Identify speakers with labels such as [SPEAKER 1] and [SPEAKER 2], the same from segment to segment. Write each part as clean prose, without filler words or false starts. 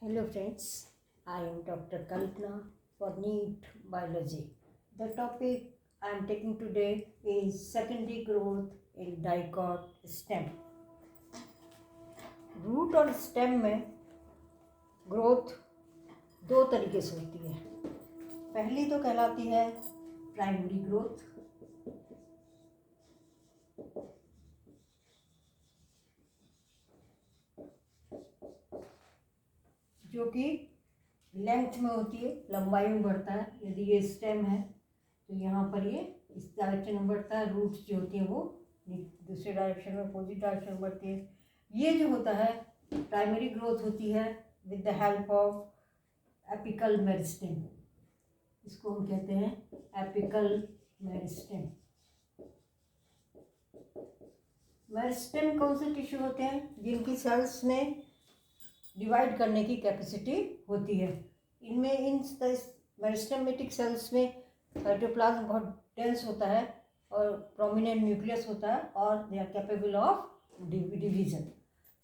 [SPEAKER 1] Hello friends, I am Dr. Kalpana for NEET Biology. The topic I am taking today is secondary growth in dicot stem. Root और stem में growth दो तरीके से होती है। पहली तो कहलाती है प्राइमरी ग्रोथ, जो कि लेंथ में होती है, लंबाई में बढ़ता है। यदि ये स्टेम है तो यहाँ पर ये इस डायरेक्शन में बढ़ता है, रूट्स जो होती हैं वो दूसरे डायरेक्शन में, अपोजिट डायरेक्शन में बढ़ती है। ये जो होता है प्राइमरी ग्रोथ होती है with the help of apical meristem. इसको हम कहते हैं एपिकल मेरिस्टेम। मेरिस्टेम कौन से टिश्यू होते हैं जिनकी सेल्स में डिवाइड करने की कैपेसिटी होती है। इनमें इन मेरिस्टेमेटिक सेल्स में साइटोप्लाज्म बहुत डेंस होता है और प्रोमिनेंट न्यूक्लियस होता है और they are capable of division.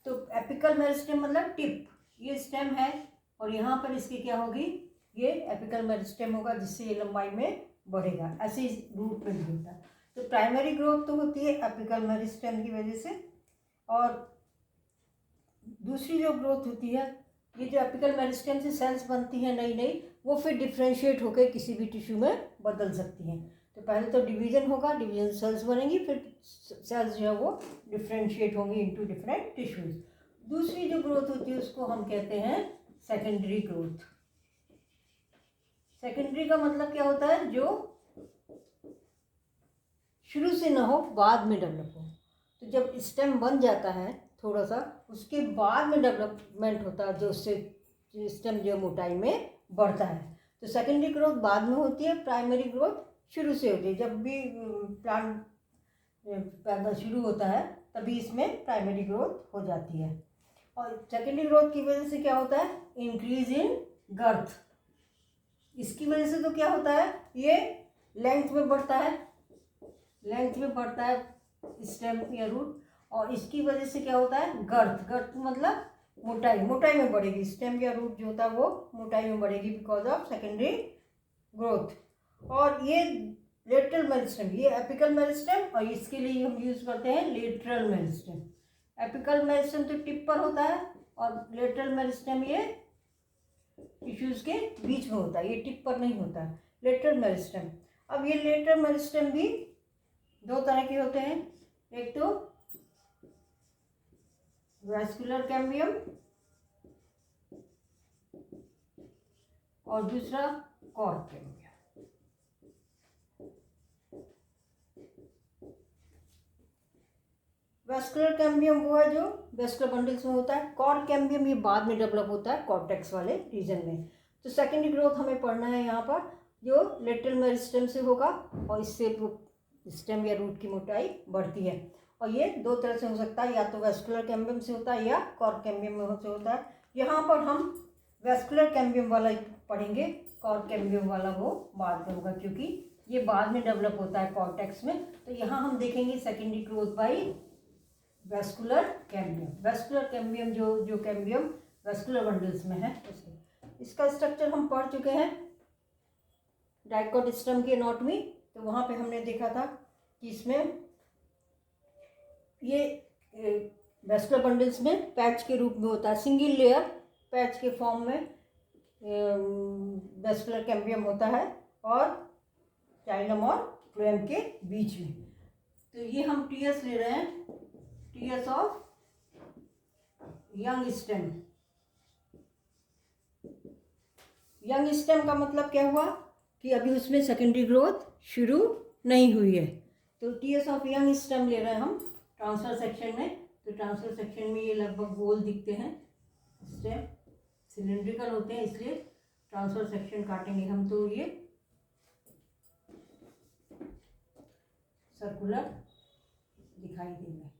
[SPEAKER 1] तो एपिकल मेरिस्टेम मतलब टिप, ये स्टेम है और यहाँ पर इसकी क्या होगी, ये एपिकल मेरिस्टेम होगा जिससे ये लंबाई में बढ़ेगा। ऐसे रूट में भी होता है। तो प्राइमरी ग्रोथ तो होती है एपिकल मेरिस्टेम की वजह से, और दूसरी जो ग्रोथ होती है, ये जो एपिकल मेरिस्टेम से सेल्स बनती हैं नई नई, वो फिर डिफ्रेंशिएट होकर किसी भी टिश्यू में बदल सकती हैं। तो पहले तो डिवीजन होगा, डिवीजन सेल्स बनेंगी, फिर सेल्स जो है वो डिफ्रेंशिएट होंगी इनटू डिफरेंट टिश्यूज। दूसरी जो ग्रोथ होती है उसको हम कहते हैं सेकेंडरी ग्रोथ। सेकेंडरी का मतलब क्या होता है, जो शुरू से ना हो, बाद में डेवलप हो। तो जब स्टेम बन जाता है थोड़ा सा, उसके बाद में डेवलपमेंट होता है, जो उससे स्टेम जो मोटाई में बढ़ता है। तो सेकेंडरी ग्रोथ बाद में होती है, प्राइमरी ग्रोथ शुरू से होती है। जब भी प्लांट पैदा शुरू होता है तभी इसमें प्राइमरी ग्रोथ हो जाती है। और सेकेंडरी ग्रोथ की वजह से क्या होता है, इंक्रीज इन गर्थ। इसकी वजह से तो क्या होता है, ये लेंथ में बढ़ता है, लेंथ में बढ़ता है स्टेम या रूट, और इसकी वजह से क्या होता है, गर्थ। गर्थ मतलब मोटाई, मोटाई में बढ़ेगी। स्टेम या रूट जो होता है वो मोटाई में बढ़ेगी बिकॉज ऑफ सेकेंडरी ग्रोथ। और ये लेटरल मेरिस्टेम, ये एपिकल मेरिस्टेम, और इसके लिए हम यूज करते हैं लेटरल मेरिस्टेम। एपिकल मेरिस्टेम तो टिप पर होता है और लेटरल मेरिस्टेम ये टिश्यूज के बीच में होता है, ये टिप पर नहीं होता है, लेटरल मेरिस्टेम। अब ये लेटरल मेरिस्टेम भी दो तरह के होते हैं, एक तो वैस्कुलर कैम्बियम और दूसरा कॉर्ड कैम्बियम। वैस्कुलर कैम्बियम वो है जो वैस्कुलर बंडल्स में होता है। कॉर्ड कैम्बियम ये बाद में डेवलप होता है कॉर्टेक्स वाले रीजन में। तो सेकेंडरी ग्रोथ हमें पढ़ना है यहाँ पर, जो लेटरल मेरिस्टेम से होगा और इससे स्टेम या रूट की मोटाई बढ़ती है। और ये दो तरह से हो सकता है, या तो वैस्कुलर कैम्बियम से होता है या कॉर्ड कैम्बियम से होता है। यहाँ पर हम वैस्कुलर कैम्बियम वाला पढ़ेंगे, कॉर्ड कैम्बियम वाला वो बाद में होगा, क्योंकि ये बाद में डेवलप होता है कॉर्टेक्स में। तो यहाँ हम देखेंगे secondary growth by vascular cambium. Vascular cambium जो कैम्बियम वैस्कुलर बंडल्स में है उसके, इसका स्ट्रक्चर हम पढ़ चुके हैं डाइकोट स्टेम की एनाटॉमी। तो वहाँ पे हमने देखा था कि इसमें ये वैस्कुलर बंडल्स में पैच के रूप में होता है, सिंगल लेयर पैच के फॉर्म में वैस्कुलर कैम्बियम होता है और जाइलम और फ्लोएम के बीच में। तो ये हम टीएस ले रहे हैं, TS of young stem. Young stem का मतलब क्या हुआ कि अभी उसमें सेकेंडरी ग्रोथ शुरू नहीं हुई है। तो टीएस ऑफ यंग स्टेम ले रहे हैं हम ट्रांसफर सेक्शन में। तो ट्रांसफर सेक्शन में ये लगभग गोल दिखते हैं, स्टेम सिलिंड्रिकल होते हैं, इसलिए ट्रांसफर सेक्शन काटेंगे हम तो ये सर्कुलर दिखाई देंगे।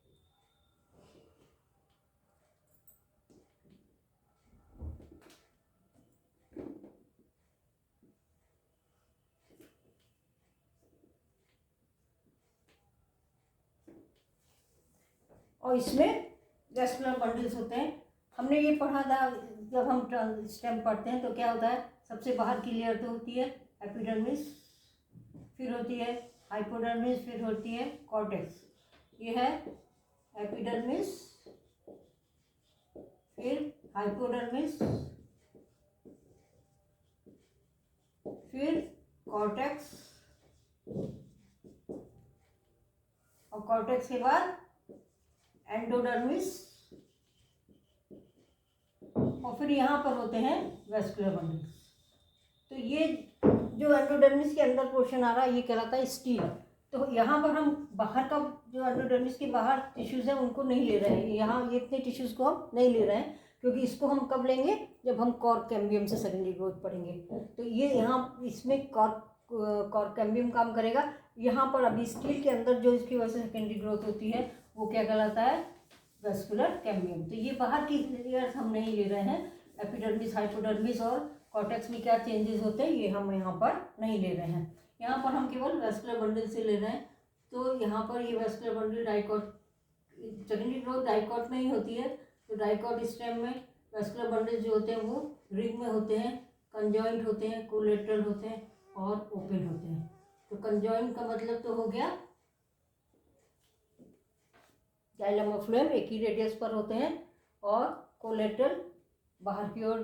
[SPEAKER 1] और इसमें वैस्कुलर बंडल्स होते हैं हमने ये पढ़ा था, जब हम स्टेम पढ़ते हैं तो क्या होता है, सबसे बाहर की लेयर तो होती है एपिडर्मिस, फिर होती है हाइपोडर्मिस, फिर होती है कॉर्टेक्स। ये है एपिडर्मिस, फिर हाइपोडर्मिस, फिर कॉर्टेक्स, और कॉर्टेक्स के बाद एंडोडर्मिस, और फिर यहाँ पर होते हैं वेस्कुलर बंडल्स। तो ये जो एंडोडर्मिस के अंदर पोर्शन आ रहा है ये कहलाता है स्टील। तो यहाँ पर हम बाहर का जो एंडोडर्मिस के बाहर टिश्यूज़ हैं उनको नहीं ले रहे हैं, यहाँ ये इतने टिश्यूज़ को हम नहीं ले रहे हैं, क्योंकि इसको हम कब लेंगे, जब हम कॉर्क कैम्बियम से सेकेंडरी ग्रोथ पढ़ेंगे। तो ये यहाँ इसमें कॉर्क कैम्बियम काम करेगा। यहाँ पर अभी स्टील के अंदर जो इसकी वजह से सेकेंडरी ग्रोथ होती है वो क्या कहलाता है, वेस्कुलर कैम्बियम। तो ये बाहर की लेयर्स हम नहीं ले रहे हैं, एपिडर्मिस, हाइपोडर्मिस और कॉर्टेक्स में क्या चेंजेस होते हैं ये हम यहाँ पर नहीं ले रहे हैं, यहाँ पर हम केवल वेस्कुलर बंडल से ले रहे हैं। तो यहाँ पर ये vascular bundle dicot, secondary growth dicot में ही होती है। तो डाइकॉट स्टेम में वेस्कुलर बंडल जो होते हैं वो रिंग में होते हैं, कंजॉइंट होते हैं, कोलेटरल होते हैं और ओपन होते हैं। तो कंजॉइंट का मतलब तो हो गया जाइलम और फ्लोएम एक ही रेडियस पर होते हैं, और कोलेटरल बाहर की ओर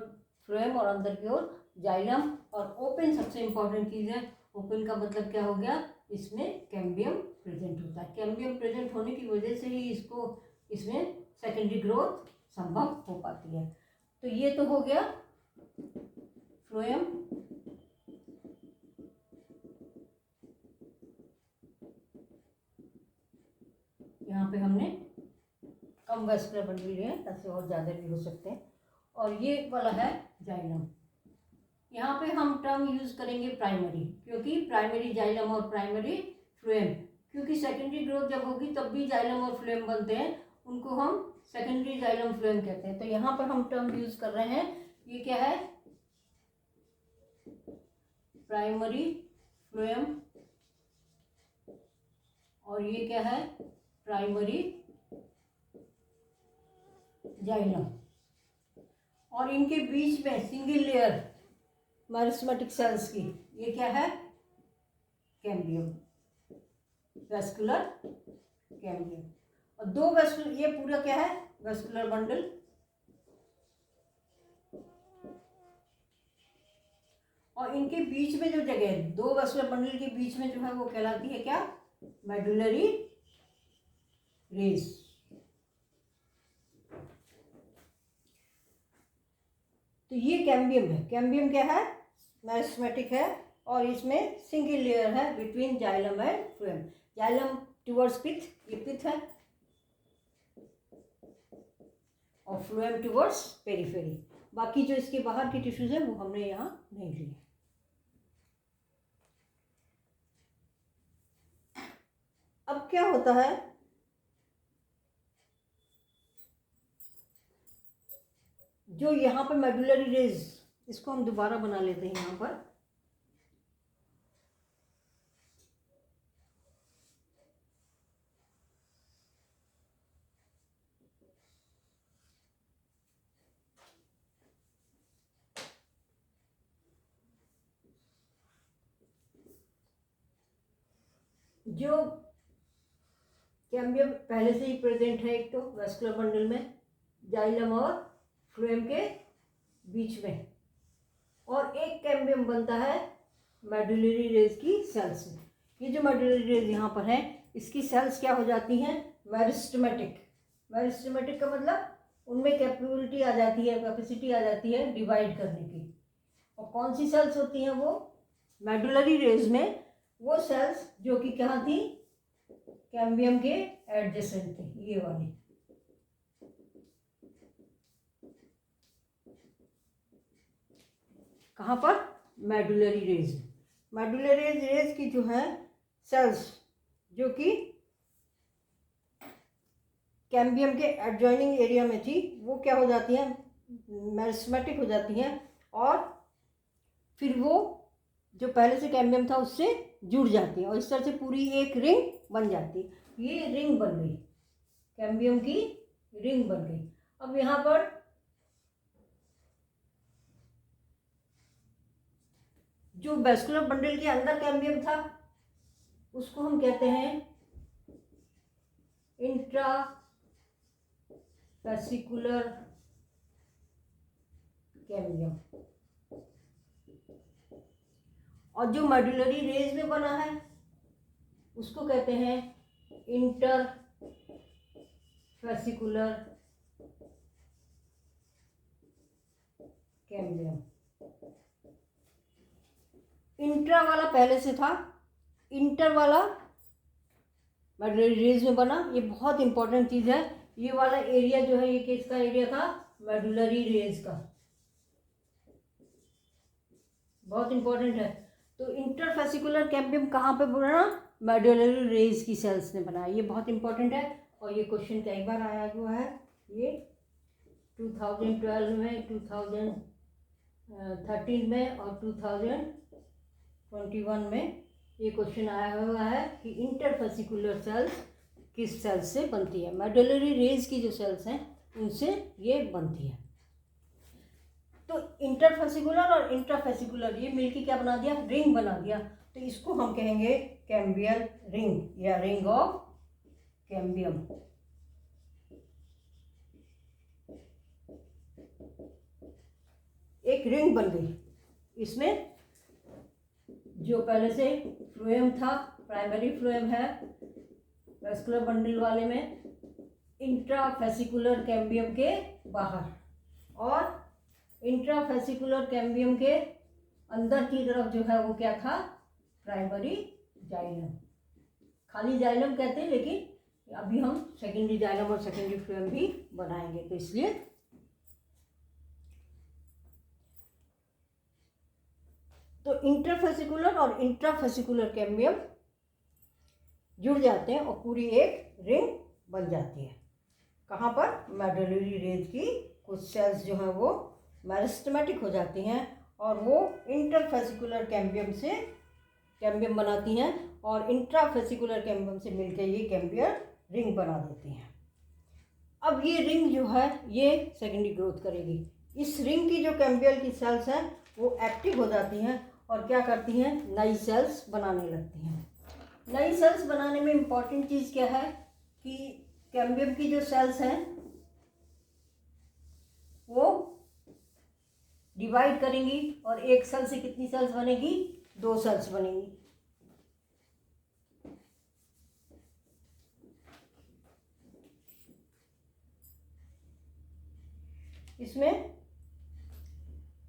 [SPEAKER 1] फ्लोएम और अंदर की ओर जाइलम, और ओपन सबसे इम्पॉर्टेंट चीज़ है। ओपन का मतलब क्या हो गया, इसमें कैम्बियम प्रेजेंट होता है। कैम्बियम प्रेजेंट होने की वजह से ही इसमें सेकेंडरी ग्रोथ संभव हो पाती है। तो ये तो हो गया फ्लोएम, यहाँ पे हमने कम वेस्कुलर बंडल लिए हैं, ऐसे और ज़्यादा भी हो सकते हैं। और ये वाला है जाइलम। यहाँ पे हम टर्म यूज़ करेंगे प्राइमरी, क्योंकि प्राइमरी जाइलम और प्राइमरी फ्लोएम, क्योंकि सेकेंडरी ग्रोथ जब होगी तब भी जाइलम और फ्लोएम बनते हैं, उनको हम सेकेंडरी जाइलम फ्लोएम कहते हैं। तो यहाँ पर हम टर्म यूज़ कर रहे हैं, ये क्या है, प्राइमरी फ्लोएम, और ये क्या है, प्राइमरी जाइलम। और इनके बीच में सिंगल लेयर मेरिस्टेमेटिक सेल्स की, ये क्या है, कैम्बियम, वेस्कुलर कैम्बियम। और दो वेस्कुलर, ये पूरा क्या है, वेस्कुलर बंडल, और इनके बीच में जो जगह है, दो वेस्कुलर बंडल के बीच में जो है वो कहलाती है क्या, मेडुलरी रेस। तो ये कैम्बियम है। कैम्बियम क्या है, मेरिस्टेमेटिक है, और इसमें सिंगल लेयर है between xylem and phloem. Xylem towards pith, ये पिथ है, और फ्लोएम टुवर्ड्स पेरिफेरी। बाकी जो इसके बाहर की टिश्यूज है वो हमने यहाँ नहीं लिए। अब क्या होता है, जो यहाँ पर मेडुलरी रेज, इसको हम दोबारा बना लेते हैं यहाँ पर। जो कैम्बियम पहले से ही प्रेजेंट है, एक तो वेस्कुलर बंडल में, जाइलम और फ्लोएम के बीच में, और एक कैम्बियम बनता है मेडुलरी रेज की सेल्स में। ये जो मेडुलरी रेज यहाँ पर है, इसकी सेल्स क्या हो जाती हैं, मेरिस्टेमेटिक। मेरिस्टेमेटिक का मतलब उनमें कैपेबिलिटी आ जाती है, कैपेसिटी आ जाती है डिवाइड करने की। और कौन सी सेल्स होती हैं वो, मेडुलरी रेज में वो सेल्स जो कि कहाँ थी, कैम्बियम के एडजेसेंट थे, ये वाली। कहाँ पर, मेडुलरी रेज। मेडुलरी रेज की जो है सेल्स जो कि कैम्बियम के एडजॉइनिंग एरिया में थी, वो क्या हो जाती हैं, मेरिस्टेमेटिक हो जाती हैं, और फिर वो जो पहले से कैम्बियम था उससे जुड़ जाती है, और इस तरह से पूरी एक रिंग बन जाती है। ये रिंग बन गई, कैम्बियम की रिंग बन गई। अब यहाँ पर जो वैस्कुलर बंडल के अंदर कैम्बियम था उसको हम कहते हैं इंट्रा वेसिकुलर कैम्बियम, और जो मेडुलरी रेज में बना है उसको कहते हैं इंटर वेसिकुलर कैम्बियम। इंट्रा वाला पहले से था, इंटर वाला मेडुलरी रेज में बना। ये बहुत इंपॉर्टेंट चीज़ है। ये वाला एरिया जो है ये किसका एरिया था? मेडुलरी रेज का, बहुत इंपॉर्टेंट है। तो इंटरफेसिकुलर कैम्बियम कहाँ पे बना? मेडुलरी रेज की सेल्स ने बनाया। ये बहुत इंपॉर्टेंट है और ये क्वेश्चन कई बार आया हुआ है। ये 2012 में, 2013 में और 2021 में ये क्वेश्चन आया हुआ है कि इंटरफेसिकुलर सेल्स किस सेल्स से बनती है। मेडुलरी रेज की जो सेल्स हैं उनसे ये बनती है। तो इंटरफेसिकुलर और इंट्राफेसिकुलर ये मिलके क्या बना दिया? रिंग बना दिया। तो इसको हम कहेंगे कैम्बियल रिंग या रिंग ऑफ कैम्बियम। एक रिंग बन गई। इसमें जो पहले से फ्लोएम था, प्राइमरी फ्लोएम है वैस्कुलर बंडल वाले में, इंट्राफेसिकुलर कैम्बियम के बाहर, और इंट्राफेसिकुलर कैम्बियम के अंदर की तरफ जो है वो क्या था? Primary xylem. खाली जाइलम कहते हैं, लेकिन अभी हम सेकेंडरी जाइलम और सेकेंडरी फ्लोएम भी बनाएंगे, तो इसलिए तो इंटरफेसिकुलर और इंट्राफेसिकुलर कैम्बियम जुड़ जाते हैं और पूरी एक रिंग बन जाती है। कहाँ पर? मेडुलरी रेज की कुछ सेल्स जो हैं वो मेरिस्टेमेटिक हो जाती हैं और वो इंटरफेसिकुलर कैम्बियम बनाती हैं और इंट्राफेसिकुलर कैम्बियम से मिलकर ये कैम्बियल रिंग बना देती हैं। अब ये रिंग जो है ये सेकेंडरी ग्रोथ करेगी। इस रिंग की जो कैम्बियल की सेल्स हैं वो एक्टिव हो जाती हैं और क्या करती हैं? नई सेल्स बनाने लगती हैं। नई सेल्स बनाने में इम्पॉर्टेंट चीज़ क्या है कि कैम्बियम की जो सेल्स हैं वो डिवाइड करेंगी और एक सेल से कितनी सेल्स बनेगी? 2 सेल्स बनेंगी। इसमें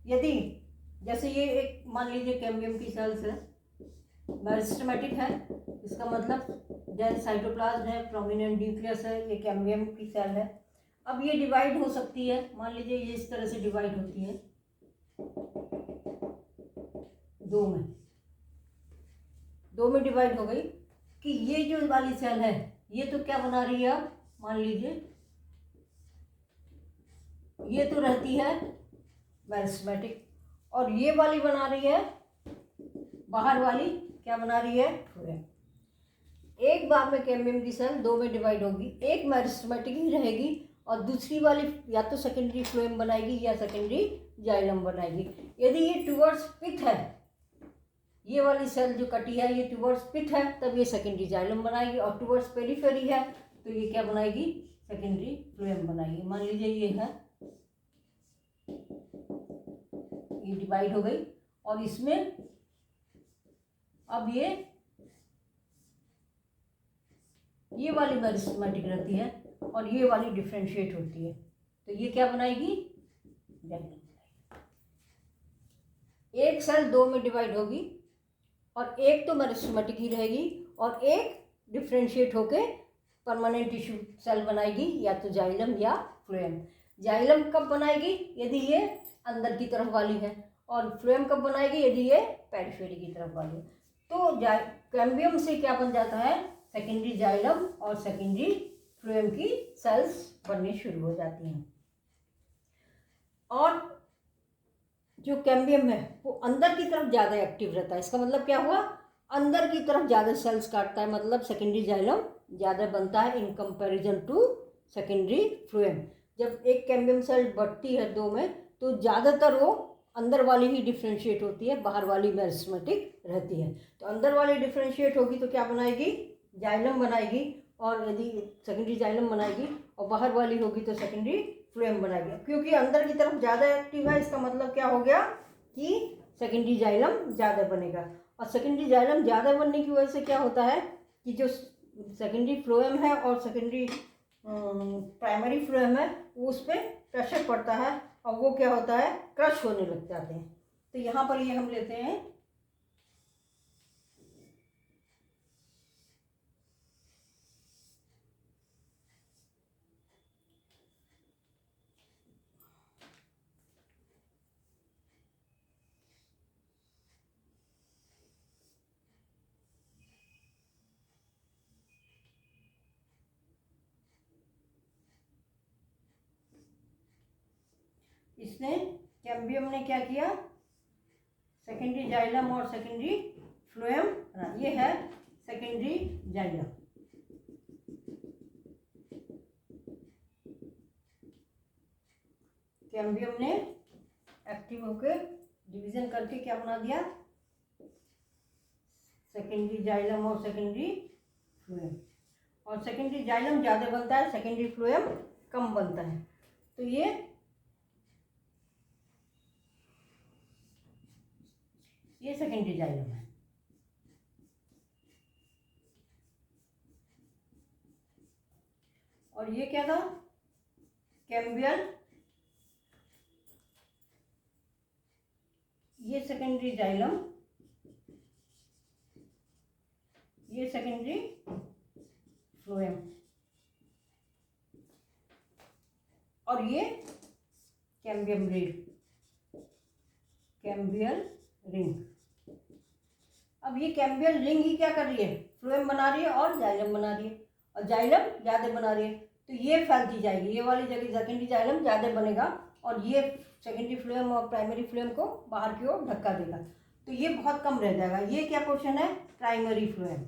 [SPEAKER 1] यदि जैसे ये एक मान लीजिए कैम्बियम की सेल्स है, मेरिस्टेमेटिक है, इसका मतलब जैसे साइटोप्लाज्म है, प्रोमिनेंट न्यूक्लियस है, ये कैम्बियम की सेल है। अब ये डिवाइड हो सकती है, मान लीजिए ये इस तरह से डिवाइड होती है दो में डिवाइड हो गई कि ये जो वाली सेल है ये तो क्या बना रही है? अब मान लीजिए ये तो रहती है मेरिस्टेमेटिक और ये वाली बना रही है, बाहर वाली क्या बना रही है? फ्लोएम। एक बार में कैम्बियम की सेल 2 में डिवाइड होगी, एक मेरिस्टेमेटिक ही रहेगी और दूसरी वाली या तो सेकेंडरी फ्लोएम बनाएगी या सेकेंडरी जाइलम बनाएगी। यदि ये टुवर्ड्स पिथ है, ये वाली सेल जो कटी है ये टुवर्ड्स पिथ है, तब ये सेकेंडरी जाइलम बनाएगी, और टुवर्ड्स पेरिफेरी है तो ये क्या बनाएगी? सेकेंडरी फ्लोएम बनाएगी। मान लीजिए ये है, ये डिवाइड हो गई और इसमें अब ये वाली मेरिस्टेमेटिक रहती है और ये वाली डिफ्रेंशिएट होती है, तो ये क्या बनाएगी? जाइलम। एक सेल 2 में डिवाइड होगी और एक तो मेरिस्टेमेटिक ही रहेगी और एक डिफ्रेंशिएट होके परमानेंट टिश्यू सेल बनाएगी, या तो जाइलम या फ्लोएम। जाइलम कब बनाएगी? यदि ये अंदर की तरफ वाली है, और फ्लोएम कब बनाएगी? यदि ये पेरिफेरी की तरफ वाली है। तो कैम्बियम से क्या बन जाता है? सेकेंडरी जाइलम और सेकेंडरी फ्लोएम की सेल्स बनने शुरू हो जाती हैं। और जो कैम्बियम है वो अंदर की तरफ ज़्यादा एक्टिव रहता है। इसका मतलब क्या हुआ? अंदर की तरफ ज़्यादा सेल्स काटता है, मतलब सेकेंडरी जाइलम ज़्यादा बनता है in comparison to secondary phloem. जब एक कैम्बियम सेल बढ़ती है 2 में तो ज़्यादातर वो अंदर वाली ही डिफ्रेंशिएट होती है, बाहर वाली मेरिस्टेमेटिक रहती है। तो अंदर वाली डिफ्रेंशिएट होगी तो क्या बनाएगी, जाइलम बनाएगी, और यदि सेकेंडरी जाइलम बनाएगी, और बाहर वाली होगी तो सेकेंडरी फ्लोएम बनाएगी। क्योंकि अंदर की तरफ ज़्यादा एक्टिव है, इसका मतलब क्या हो गया कि सेकेंडरी जाइलम ज़्यादा बनेगा। और सेकेंडरी जाइलम ज़्यादा बनने की वजह से क्या होता है कि जो सेकेंडरी फ्लोएम है और सेकेंडरी प्राइमरी फ्लोएम है वो उस पर प्रेशर पड़ता है, और वो क्या होता है, क्रश होने लग जाते हैं। तो यहाँ पर ये हम लेते हैं इसने कैम्बियम ने क्या किया, सेकेंडरी जाइलम और सेकेंडरी फ्लोएम, ये है सेकेंडरी जाइलम। कैम्बियम ने एक्टिव होकर डिवीजन करके क्या बना दिया, सेकेंडरी जाइलम और सेकेंडरी फ्लोएम। और सेकेंडरी जाइलम ज़्यादा बनता है, सेकेंडरी फ्लोएम कम बनता है। तो ये सेकेंडरी जाइलम है। और ये क्या था, कैम्बियल, ये सेकेंडरी जाइलम, ये सेकेंडरी फ्लोएम, और ये कैम्बियम रिंग, कैम्बियल रिंग। अब ये कैम्बियल रिंग ही क्या कर रही है, फ्लोएम बना रही है और जाइलम बना रही है, और जाइलम ज़्यादा बना रही है। तो ये फैलती जाएगी, ये वाली जगह सेकेंडरी जाइलम ज़्यादा बनेगा, और ये सेकेंडरी फ्लोएम और प्राइमरी फ्लोएम को बाहर की ओर धक्का देगा, तो ये बहुत कम रह जाएगा। ये क्या पोर्शन है, प्राइमरी फ्लोएम।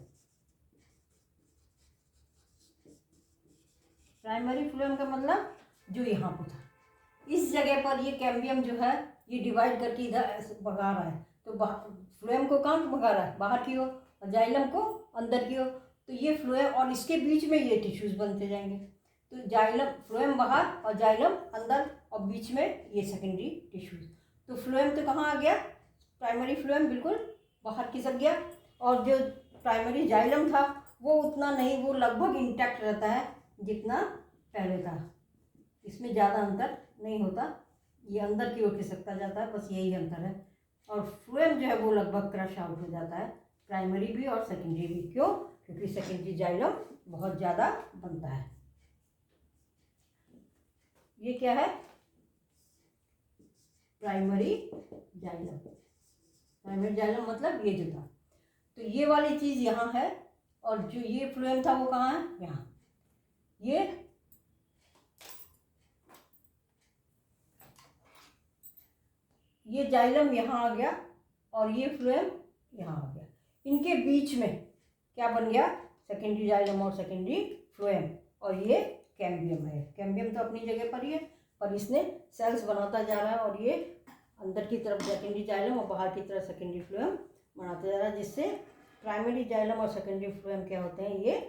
[SPEAKER 1] प्राइमरी फ्लोएम का मतलब जो यहाँ पर था, इस जगह पर ये कैम्बियम जो है ये डिवाइड करके इधर भगा रहा है, तो फ्लोएम को कहाँ भगा रहा है, बाहर की ओर, और जाइलम को अंदर की ओर। तो ये फ्लोएम और इसके बीच में ये टिश्यूज बनते जाएंगे। तो जाइलम, फ्लोएम बाहर और जाइलम अंदर, और बीच में ये सेकेंडरी टिश्यूज। तो फ्लोएम तो कहाँ आ गया, प्राइमरी फ्लोएम बिल्कुल बाहर खिसक गया, और जो प्राइमरी जाइलम था वो उतना नहीं, वो लगभग इंटैक्ट रहता है जितना पहले था, इसमें ज़्यादा अंतर नहीं होता, ये अंदर की ओर खिसकता जाता है, बस यही अंतर है। और फ्लोएम जो है वो लगभग क्रश आउट हो जाता है, प्राइमरी भी और सेकेंडरी भी। क्यों, क्योंकि सेकेंडरी जाइलम बहुत ज़्यादा बनता है। ये क्या है, प्राइमरी जाइलम। प्राइमरी जाइलम मतलब ये जो था, तो ये वाली चीज़ यहाँ है, और जो ये फ्लोएम था वो कहाँ है, यहाँ। ये जाइलम यहाँ आ गया, और ये फ्लोएम यहाँ आ गया। इनके बीच में क्या बन गया, सेकेंडरी जाइलम और सेकेंडरी फ्लोएम, और ये कैम्बियम है। कैम्बियम तो अपनी जगह पर ही है, पर इसने सेल्स बनाता जा रहा है, और ये अंदर की तरफ सेकेंडरी जाइलम और बाहर की तरफ सेकेंडरी फ्लोएम बनाता जा रहा है, जिससे प्राइमरी जाइलम और सेकेंडरी फ्लोएम क्या होते हैं, ये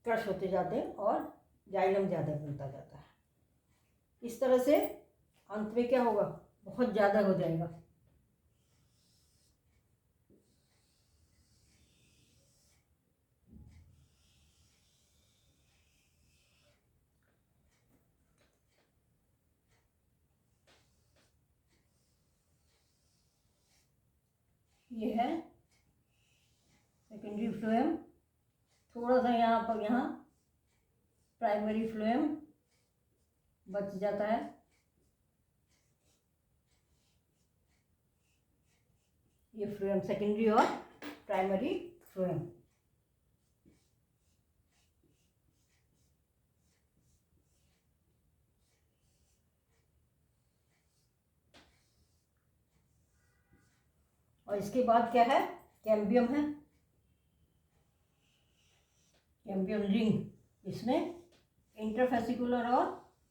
[SPEAKER 1] क्रश होते जाते हैं और जाइलम ज़्यादा बनता जाता है। इस तरह से अंत में क्या होगा, बहुत ज़्यादा हो जाएगा। ये है सेकेंडरी फ्लोएम, थोड़ा सा यहाँ पर, यहाँ प्राइमरी फ्लोएम बच जाता है। ये फ्लोएम सेकेंडरी और प्राइमरी फ्लोएम। और इसके बाद क्या है, कैम्बियम है, कैम्बियम रिंग। इसमें इंटरफेसिकुलर और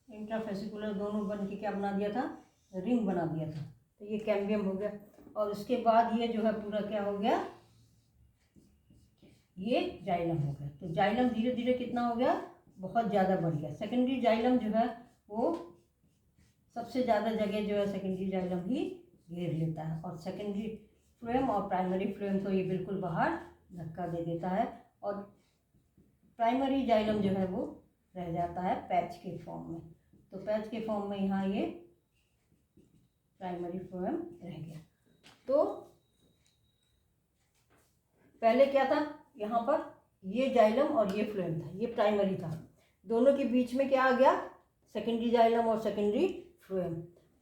[SPEAKER 1] इंट्राफेसिकुलर दोनों बन के क्या बना दिया था, रिंग बना दिया था। तो ये कैम्बियम हो गया। और उसके बाद ये जो है पूरा क्या हो गया, ये जाइलम हो गया। तो जाइलम धीरे धीरे कितना हो गया, बहुत ज़्यादा बढ़ गया। सेकेंडरी जाइलम जो है वो सबसे ज़्यादा जगह जो है सेकेंडरी जाइलम ही घेर लेता है, और सेकेंडरी फ्लोएम और प्राइमरी फ्लोएम को ये बिल्कुल बाहर धक्का दे देता है, और प्राइमरी जाइलम जो है वो रह जाता है पैच के फॉर्म में। तो पैच के फॉर्म में यहाँ ये प्राइमरी फ्लोएम रह गया। तो पहले क्या था, यहाँ पर ये जाइलम और ये फ्लोएम था, ये प्राइमरी था। दोनों के बीच में क्या आ गया, सेकेंडरी जाइलम और सेकेंडरी फ्लोएम।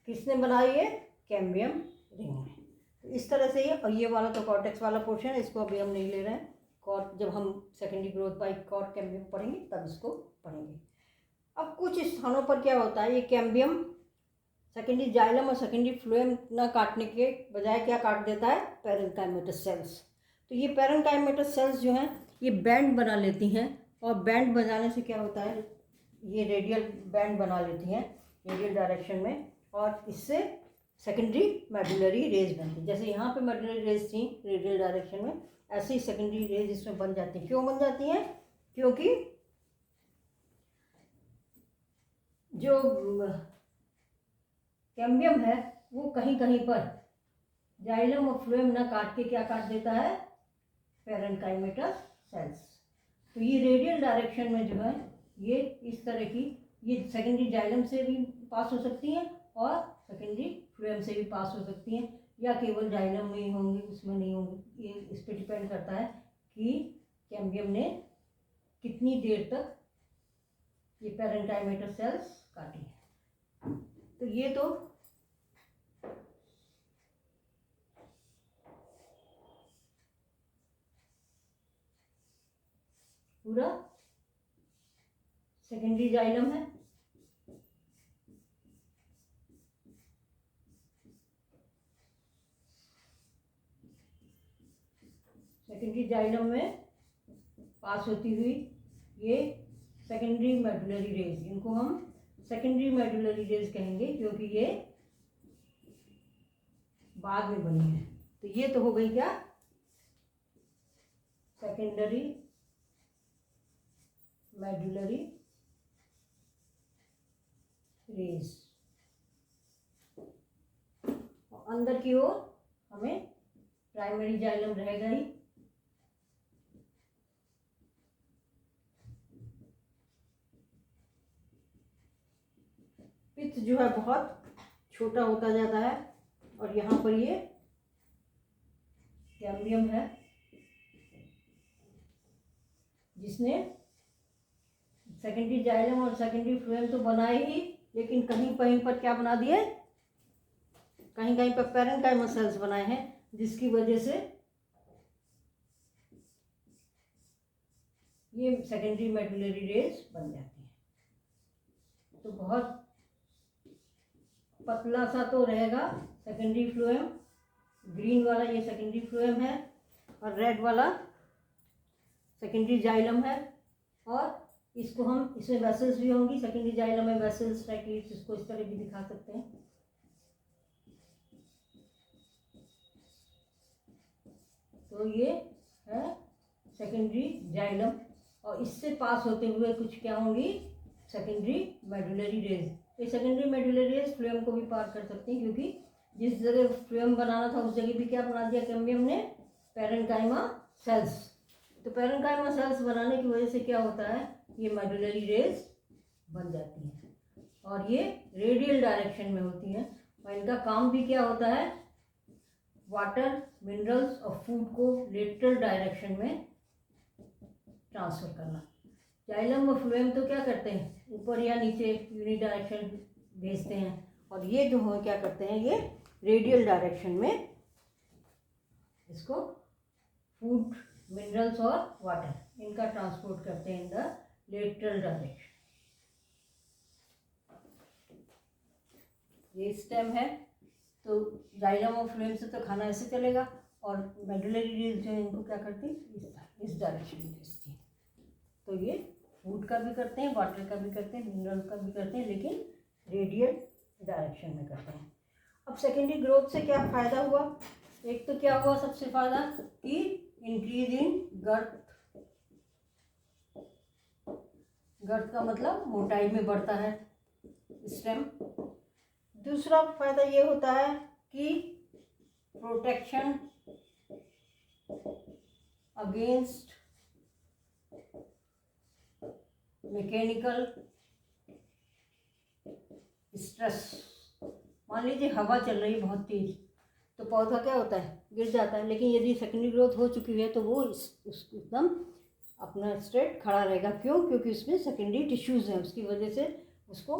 [SPEAKER 1] किसने बनाई, ये कैम्बियम रिंग में। तो इस तरह से ये, और ये वाला तो कॉर्टेक्स वाला पोर्शन है, इसको अभी हम नहीं ले रहे हैं। कॉर्ट जब हम secondary growth by cork cambium पढ़ेंगे तब इसको पढ़ेंगे। अब कुछ स्थानों पर क्या होता है, ये कैम्बियम सेकेंडरी जाइलम और सेकेंडरी फ्लोएम न काटने के बजाय क्या काट देता है, पैरेन्काइमेटस सेल्स। तो ये पैरेन्काइमेटस सेल्स जो हैं ये बैंड बना लेती हैं, और बैंड बनाने से क्या होता है, ये रेडियल बैंड बना लेती हैं रेडियल डायरेक्शन में, और इससे सेकेंडरी मेडुलरी रेज बनती है। जैसे यहाँ पे मेडुलरी रेज थी रेडियल डायरेक्शन में, ऐसे ही सेकेंडरी रेज इसमें बन जाती हैं। क्यों बन जाती हैं, क्योंकि जो कैम्बियम है वो कहीं कहीं पर जाइलम और फ्लोएम न काट के क्या काट देता है, पैरेन्काइमेटस सेल्स। तो ये रेडियल डायरेक्शन में जो है ये इस तरह की, ये सेकेंडरी जाइलम से भी पास हो सकती हैं और सेकेंडरी फ्लोएम से भी पास हो सकती हैं, या केवल जाइलम में ही होंगी, उसमें नहीं होंगी। ये इस पर डिपेंड करता है कि कैम्बियम ने कितनी देर तक ये पैरेन्काइमेटस सेल्स काटी है। तो ये तो पूरा सेकेंडरी जाइलम है। सेकेंडरी जाइलम में पास होती हुई ये सेकेंडरी मेडुलरी रेज, इनको हम सेकेंडरी मेडुलरी रेज कहेंगे क्योंकि ये बाद में बनी है। तो ये तो हो गई क्या, सेकेंडरी मेडुलरी रेज। और अंदर की ओर हमें प्राइमरी जाइलम रहेगा ही। पित्त जो है बहुत छोटा होता जाता है, और यहाँ पर ये कैम्बियम है जिसने सेकेंडरी जाइलम और सेकेंडरी फ्लोएम तो बनाए ही, लेकिन कहीं कहीं पर क्या बना दिए, कहीं कहीं पर पैरेन्काइमस सेल्स बनाए हैं, जिसकी वजह से ये सेकेंडरी मेडुलरी रेज बन जाती है। तो बहुत पतला सा तो रहेगा सेकेंडरी फ्लोएम, ग्रीन वाला ये सेकेंडरी फ्लोएम है, और रेड वाला सेकेंडरी जाइलम है। और इसको हम, इसमें वेसल्स भी होंगी, सेकेंडरी जाइलम में वेसल्स टाइप, इसको इस तरह भी दिखा सकते हैं। तो ये है सेकेंडरी जाइलम, और इससे पास होते हुए कुछ क्या होंगी, सेकेंडरी मेडुलरी रेज। ये सेकेंडरी मेडुलरी रेज फ्लोएम को भी पार कर सकते हैं, क्योंकि जिस जगह फ्लोएम बनाना था उस जगह भी क्या बना दिया कैम्बियम ने, पैरेन्काइमा सेल्स। तो पैरेन्काइमा सेल्स बनाने की वजह से क्या होता है, ये मेडुलरी रेज बन जाती हैं, और ये रेडियल डायरेक्शन में होती हैं, और इनका काम भी क्या होता है, वाटर, मिनरल्स और फूड को लेटरल डायरेक्शन में ट्रांसफर करना। जाइलम और फ्लोएम तो क्या करते हैं, ऊपर या नीचे यूनि डायरेक्शन भेजते हैं, और ये जो है क्या करते हैं, ये रेडियल डायरेक्शन में इसको फूड, मिनरल्स और वाटर इनका ट्रांसपोर्ट करते हैं इन द लेटरल डायरेक्शन। ये स्टेम है। तो जाइलम और फ्लोएम से तो खाना ऐसे चलेगा, और मेडुलरी रेज जो है इनको क्या करती है, इस डायरेक्शन में भेजती है। तो ये फूड का भी करते हैं, वाटर का भी करते हैं, मिनरल का भी करते हैं, लेकिन रेडियल डायरेक्शन में करते हैं। अब सेकेंडरी ग्रोथ से क्या फ़ायदा हुआ? एक तो क्या हुआ सबसे फ़ायदा कि इंक्रीज इन गर्थ। गर्थ का मतलब मोटाई में बढ़ता है स्टेम। दूसरा फायदा ये होता है कि प्रोटेक्शन अगेंस्ट मैकेनिकल स्ट्रेस। मान लीजिए हवा चल रही है बहुत तेज, तो पौधा क्या होता है, गिर जाता है। लेकिन यदि सेकेंडरी ग्रोथ हो चुकी है तो वो एकदम अपना स्ट्रेट खड़ा रहेगा। क्यों? क्योंकि उसमें सेकेंडरी टिश्यूज़ हैं, उसकी वजह से उसको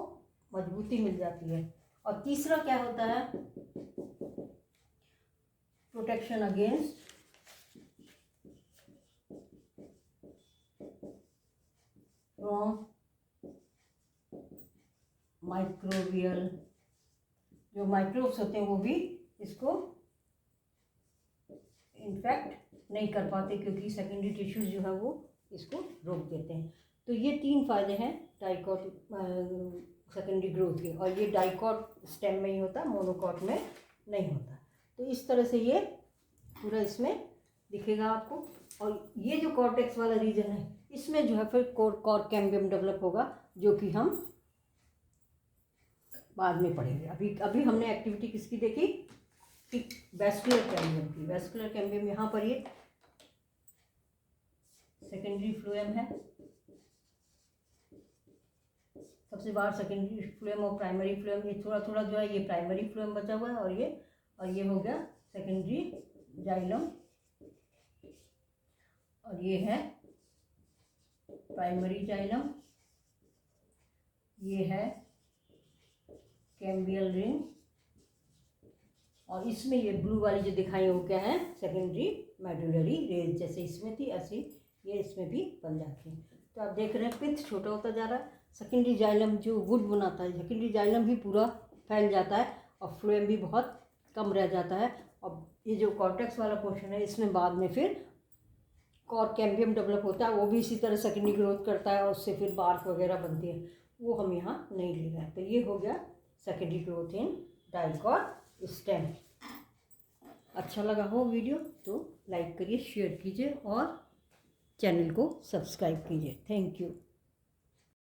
[SPEAKER 1] मजबूती मिल जाती है। और तीसरा क्या होता है? Protection against from microbial. जो माइक्रोब्स होते हैं वो भी इसको इन्फेक्ट नहीं कर पाते, क्योंकि सेकेंडरी टिश्यूज जो है वो इसको रोक देते हैं। तो ये 3 फायदे हैं डाइकॉट सेकेंडरी ग्रोथ के। और ये डाइकॉट स्टेम में ही होता, मोनोकॉट में नहीं होता। तो इस तरह से ये पूरा इसमें दिखेगा आपको। और ये जो कॉर्टेक्स वाला रीजन है, इसमें जो है फिर कॉर कैम्बियम डेवलप होगा, जो कि हम बाद में पढ़ेंगे। अभी हमने एक्टिविटी किसकी देखी कि वैस्कुलर कैम्बियम की। वैस्कुलर कैम्बियम यहाँ पर ये सेकेंडरी फ्लोएम है, सबसे बाहर सेकेंडरी फ्लोएम और प्राइमरी फ्लोएम। ये थोड़ा थोड़ा जो है ये प्राइमरी फ्लोएम बचा हुआ है, और ये हो गया सेकेंडरी जाइलम, और ये है प्राइमरी जाइलम, ये है कैम्बियल रिंग, और इसमें ये ब्लू वाली जो दिखाई वो क्या है, सेकेंडरी मेडुलरी रेंज। जैसे इसमें थी ऐसी ये इसमें भी बन जाती है। तो आप देख रहे हैं पिथ छोटा होता जा रहा है। सेकेंडरी जाइलम जो वुड बनाता है, सेकेंडरी जाइलम भी पूरा फैल जाता है और फ्लोएम भी बहुत कम रह जाता है। और ये जो कॉर्टेक्स वाला पोर्शन है, इसमें बाद में फिर कॉर कैम्बियम डेवलप होता है, वो भी इसी तरह सेकेंडरी ग्रोथ करता है और उससे फिर बार्क वगैरह बनती है। वो हम यहाँ नहीं ले रहे हैं। तो ये हो गया secondary growth in dicot stem. अच्छा लगा हो वीडियो तो लाइक करिए, शेयर कीजिए और चैनल को सब्सक्राइब कीजिए। Thank you.